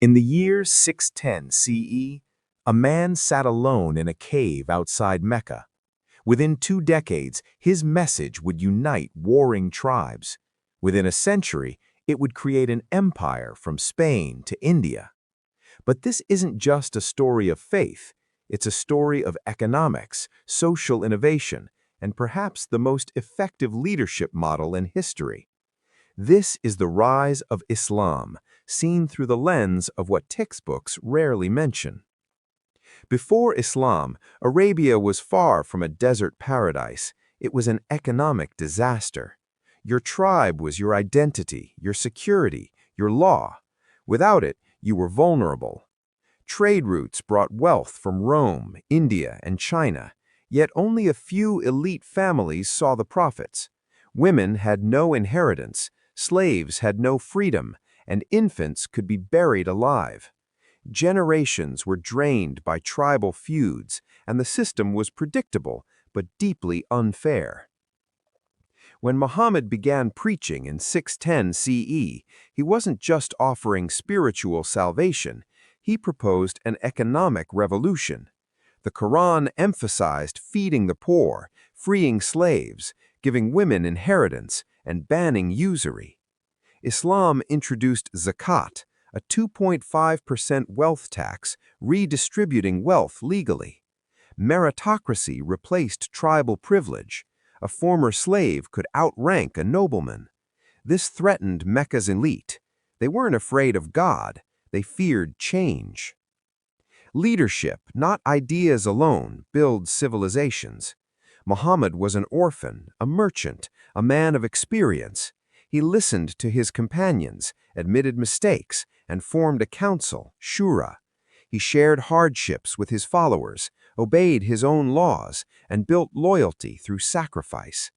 In the year 610 CE, a man sat alone in a cave outside Mecca. Within 2 decades, his message would unite warring tribes. Within a century, it would create an empire from Spain to India. But this isn't just a story of faith, it's a story of economics, social innovation, and perhaps the most effective leadership model in history. This is the rise of Islam, seen through the lens of what textbooks rarely mention. Before Islam, Arabia was far from a desert paradise. It was an economic disaster. Your tribe was your identity, your security, your law. Without it, you were vulnerable. Trade routes brought wealth from Rome, India, and China, yet only a few elite families saw the profits. Women had no inheritance, slaves had no freedom, and infants could be buried alive. Generations were drained by tribal feuds, and the system was predictable but deeply unfair. When Muhammad began preaching in 610 CE, he wasn't just offering spiritual salvation, he proposed an economic revolution. The Quran emphasized feeding the poor, freeing slaves, giving women inheritance, and banning usury. Islam introduced zakat, a 2.5% wealth tax, redistributing wealth legally. Meritocracy replaced tribal privilege. A former slave could outrank a nobleman. This threatened Mecca's elite. They weren't afraid of God, they feared change. Leadership, not ideas alone, builds civilizations. Muhammad was an orphan, a merchant, a man of experience. He listened to his companions, admitted mistakes, and formed a council, shura. He shared hardships with his followers, obeyed his own laws, and built loyalty through sacrifice.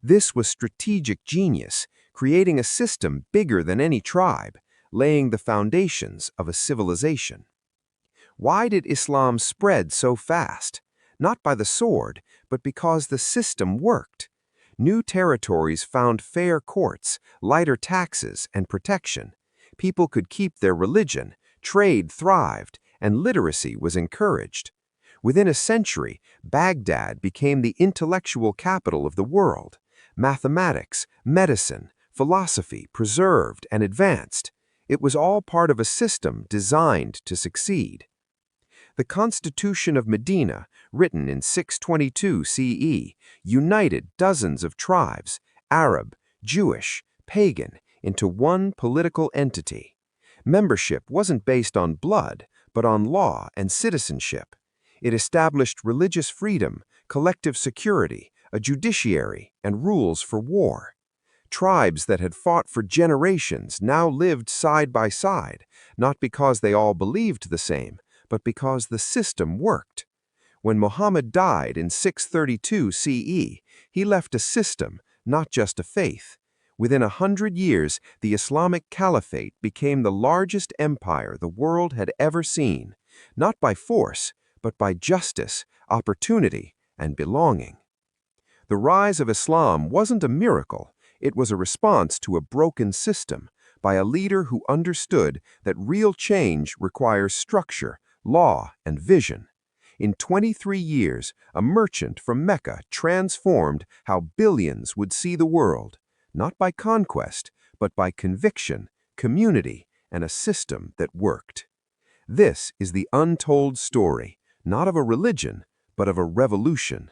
This was strategic genius, creating a system bigger than any tribe, laying the foundations of a civilization. Why did Islam spread so fast? Not by the sword, but because the system worked. New territories found fair courts, lighter taxes, and protection. People could keep their religion, trade thrived, and literacy was encouraged. Within a century, Baghdad became the intellectual capital of the world. Mathematics, medicine, philosophy preserved and advanced. It was all part of a system designed to succeed. The Constitution of Medina, written in 622 CE, united dozens of tribes, Arab, Jewish, pagan, into one political entity. Membership wasn't based on blood, but on law and citizenship. It established religious freedom, collective security, a judiciary, and rules for war. Tribes that had fought for generations now lived side by side, not because they all believed the same, but because the system worked. When Muhammad died in 632 CE, he left a system, not just a faith. Within 100 years, the Islamic Caliphate became the largest empire the world had ever seen, not by force, but by justice, opportunity, and belonging. The rise of Islam wasn't a miracle, it was a response to a broken system, by a leader who understood that real change requires structure, law, and vision. In 23 years, a merchant from Mecca transformed how billions would see the world, not by conquest, but by conviction, community, and a system that worked. This is the untold story, not of a religion, but of a revolution.